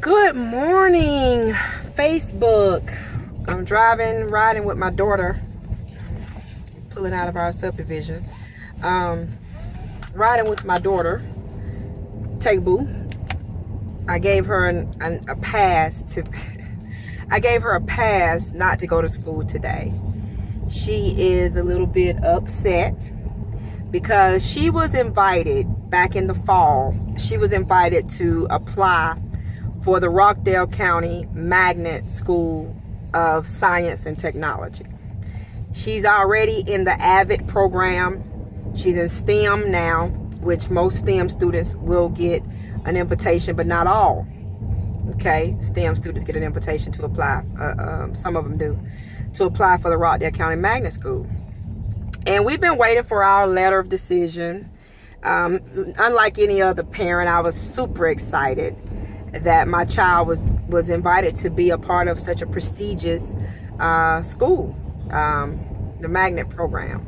Good morning, Facebook. I'm riding with my daughter, pulling out of our subdivision. Riding with my daughter, Tabu. I gave her a pass to. I gave her a pass not to go to school today. She is a little bit upset because she was invited back in the fall. She was invited to apply for the Rockdale County Magnet School of Science and Technology. She's already in the AVID program. She's in STEM now, which most STEM students will get an invitation, but not all. Okay, STEM students get an invitation to apply. Some of them do, to apply for the Rockdale County Magnet School. And we've been waiting for our letter of decision. Unlike any other parent, I was super excited that my child was invited to be a part of such a prestigious school, the magnet program,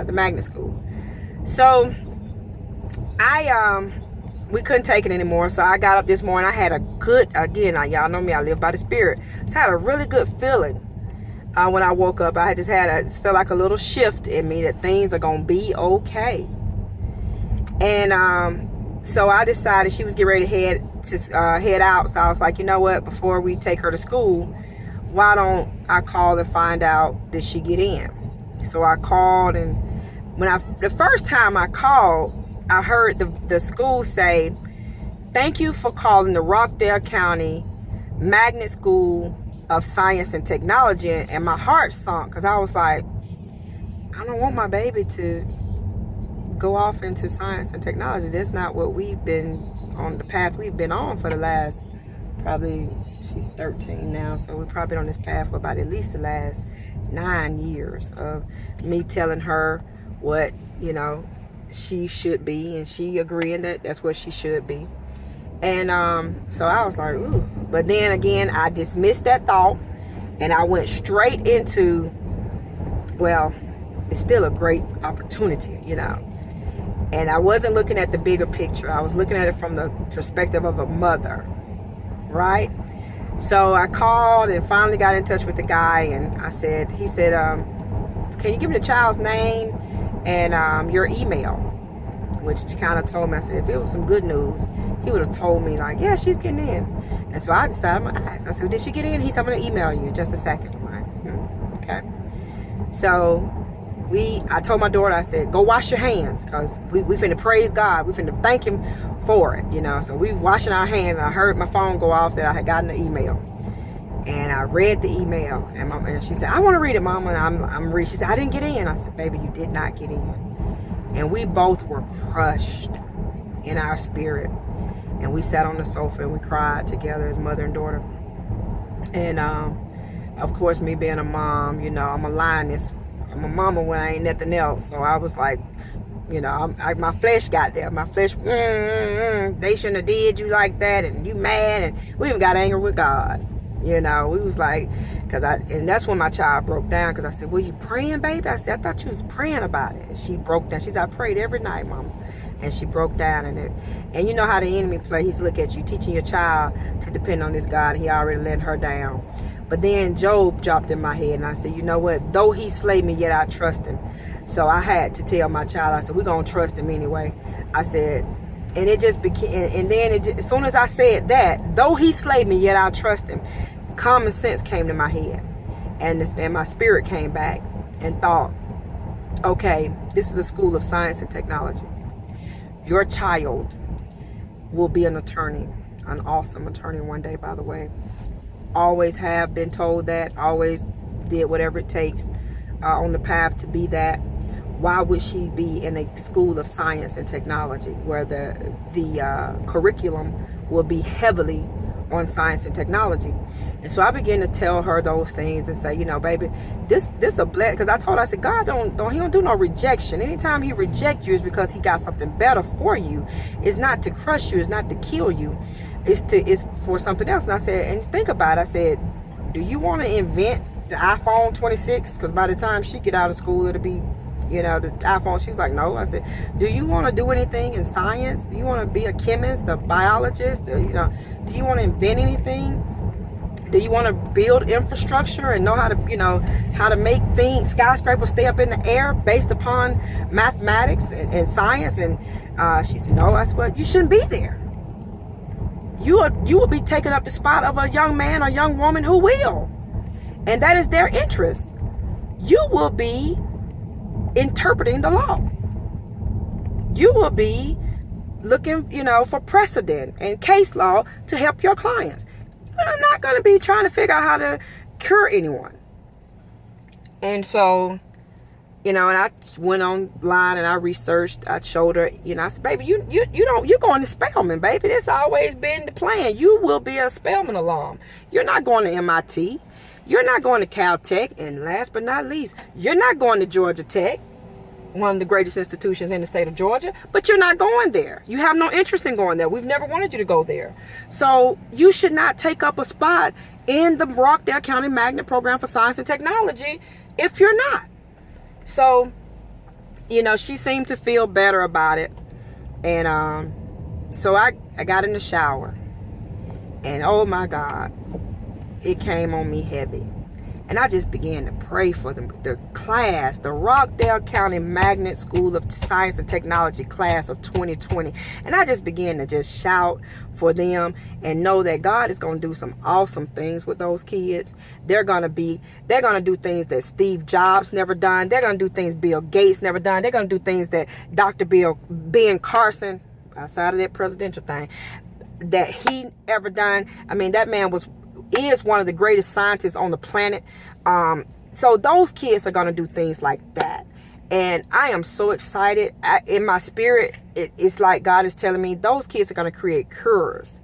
the magnet school. So we couldn't take it anymore. So I got up this morning. I had a good, again, y'all know me, I live by the Spirit. So I had a really good feeling when I woke up. I just felt like a little shift in me that things are gonna be okay. And so I decided she was getting ready to head out. So I was like, you know what? Before we take her to school, why don't I call and find out, did she get in? So I called, and the first time I called, I heard the school say, "Thank you for calling the Rockdale County Magnet School of Science and Technology," and my heart sunk because I was like, I don't want my baby to go off into science and technology. That's not what we've been on, the path we've been on for the last, probably, she's 13 now, so we've probably been on this path for about at least the last 9 years of me telling her what, she should be, and she agreeing that that's what she should be. And so I was like, ooh. But then again, I dismissed that thought, and I went straight into, well, it's still a great opportunity, And I wasn't looking at the bigger picture. I was looking at it from the perspective of a mother, right? So I called and finally got in touch with the guy, and he said, can you give me the child's name and your email? Which kind of told me, I said, if it was some good news, he would have told me, like, yeah, she's getting in. And so I decided, I'm going to ask. I said, did she get in? He said, I'm going to email you in just a second. I'm like, okay. So I told my daughter, I said, go wash your hands, because we finna praise God. We finna thank him for it, So we washing our hands, and I heard my phone go off that I had gotten the email. And I read the email, and she said, I want to read it, Mama. And I'm reading. She said, I didn't get in. I said, baby, you did not get in. And we both were crushed in our spirit. And we sat on the sofa and we cried together as mother and daughter. And of course, me being a mom, I'm a lioness. I'm a mama when I ain't nothing else. So I was like, my flesh got there. My flesh, they shouldn't have did you like that, and you mad, and we even got angry with God. We was like, and that's when my child broke down, because I said, were you praying, baby? I said, I thought you was praying about it. And she broke down. She said, I prayed every night, Mama. And she broke down in it. And you know how the enemy play. He's look at you, teaching your child to depend on this God. He already let her down. But then Job dropped in my head, and I said, you know what? Though he slay me, yet I trust him. So I had to tell my child, I said, we're going to trust him anyway. I said, and it just became, and then as soon as I said that, though he slay me, yet I trust him, common sense came to my head. And my spirit came back and thought, okay, this is a school of science and technology. Your child will be an attorney, an awesome attorney one day, by the way. Always have been told that, always did whatever it takes on the path to be that. Why would she be in a school of science and technology where the curriculum will be heavily on science and technology? And so I began to tell her those things and say, baby, this a blessing. Because I told her, I said, God he don't do no rejection. Anytime he reject you, is because he got something better for you. It's not to crush you. It's not to kill you. It's for something else. And I said, and think about it. I said, do you want to invent the iPhone 26? Because by the time she get out of school, it'll be you know, the iPhone. She was like, no. I said, do you want to do anything in science? Do you want to be a chemist, a biologist? Or, you know, do you want to invent anything? Do you want to build infrastructure and know how to, you know, how to make things, skyscrapers stay up in the air based upon mathematics and science? And she said, no. I said, well, you shouldn't be there. You will be taking up the spot of a young man or young woman who will. And that is their interest. You will be interpreting the law. You will be looking, you know, for precedent and case law to help your clients. You're not going to be trying to figure out how to cure anyone. And so, you know, and I went online and I researched. I showed her, you know, I said, baby, you're going to Spelman, baby. That's always been the plan. You will be a Spelman alum. You're not going to MIT. You're not going to Caltech. And last but not least, you're not going to Georgia Tech, one of the greatest institutions in the state of Georgia, but you're not going there. You have no interest in going there. We've never wanted you to go there. So you should not take up a spot in the Rockdale County Magnet Program for Science and Technology if you're not. So, you know, she seemed to feel better about it. And so I got in the shower. And oh my God, it came on me heavy. And I just began to pray for them. The class, the Rockdale County Magnet School of Science and Technology class of 2020. And I just began to just shout for them and know that God is going to do some awesome things with those kids. They're going to do things that Steve Jobs never done. They're going to do things Bill Gates never done. They're going to do things that Dr. Ben Carson, outside of that presidential thing, that he ever done. I mean, that man is one of the greatest scientists on the planet. So those kids are going to do things like that. And I am so excited. In my spirit, it's like God is telling me those kids are going to create cures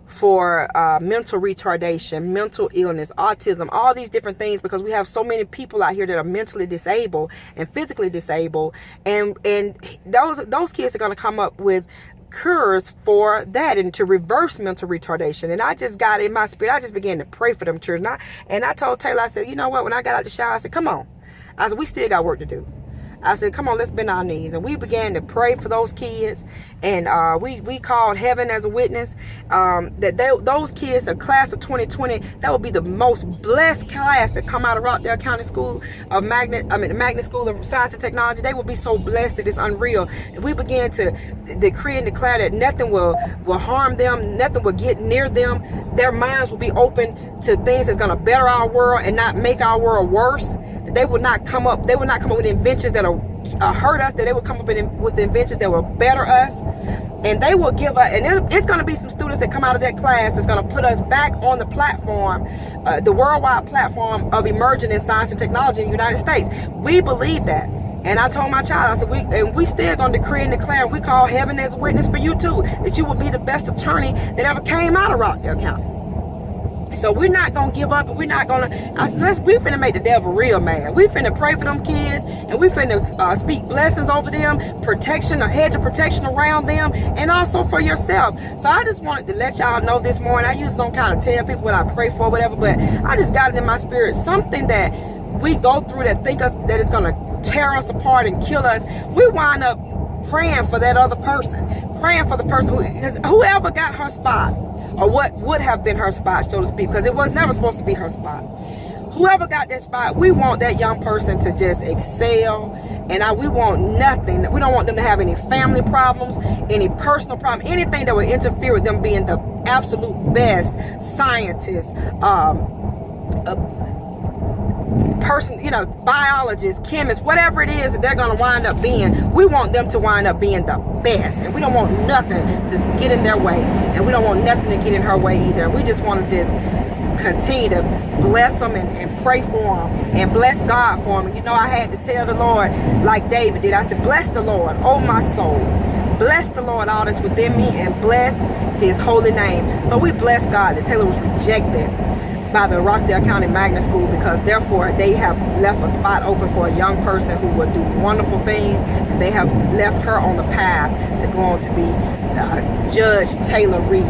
for mental retardation, mental illness, autism, all these different things, because we have so many people out here that are mentally disabled and physically disabled. And those kids are going to come up with cures for that and to reverse mental retardation. And I just got in my spirit, I just began to pray for them children. And I told Taylor, I said, you know what, when I got out the shower, I said, come on. I said, we still got work to do. I said, come on, let's bend our knees. And we began to pray for those kids. And we called heaven as a witness. Those kids, the class of 2020, that will be the most blessed class that come out of Rockdale County School of the Magnet School of Science and Technology. They will be so blessed that it's unreal. And we began to decree and declare that nothing will harm them, nothing will get near them. Their minds will be open to things that's going to better our world and not make our world worse. They will not come up with inventions that will hurt us, that they will come up with inventions that will better us. And they will give us, and it's going to be some students that come out of that class that's going to put us back on the platform, the worldwide platform of emerging in science and technology in the United States. We believe that. And I told my child, I said, we still going to decree and declare, we call heaven as a witness for you too, that you will be the best attorney that ever came out of Rockdale County. So we're not going to give up, and we're not going to, we finna make the devil real mad. We finna pray for them kids, and we finna speak blessings over them, protection, a hedge of protection around them, and also for yourself. So I just wanted to let y'all know this morning. I usually don't kind of tell people what I pray for, whatever, but I just got it in my spirit. Something that we go through that that it's going to tear us apart and kill us, we wind up praying for that other person, praying for the person whoever got her spot, or what would have been her spot, so to speak, because it was never supposed to be her spot. Whoever got that spot, we want that young person to just excel, and we want nothing. We don't want them to have any family problems, any personal problems, anything that would interfere with them being the absolute best scientist, person, biologist, chemist, whatever it is that they're going to wind up being. We want them to wind up being the best, and we don't want nothing to get in their way, and we don't want nothing to get in her way either. We just want to just continue to bless them and pray for them and bless God for them. I had to tell the Lord, like David did, I said, bless the Lord, oh my soul, bless the Lord, all that's within me, and bless his holy name. So we bless God that Taylor was rejected by the Rockdale County Magnet School, because therefore they have left a spot open for a young person who will do wonderful things, and they have left her on the path to go on to be Judge Taylor Reed,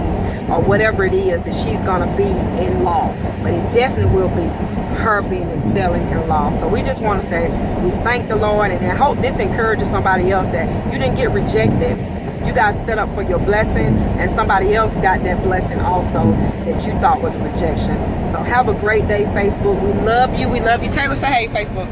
or whatever it is that she's going to be in law. But it definitely will be her being excelling in law. So we just want to say we thank the Lord, and I hope this encourages somebody else that you didn't get rejected. You got set up for your blessing, and somebody else got that blessing also that you thought was a rejection. So have a great day, Facebook. We love you. We love you. Taylor, say hey, Facebook.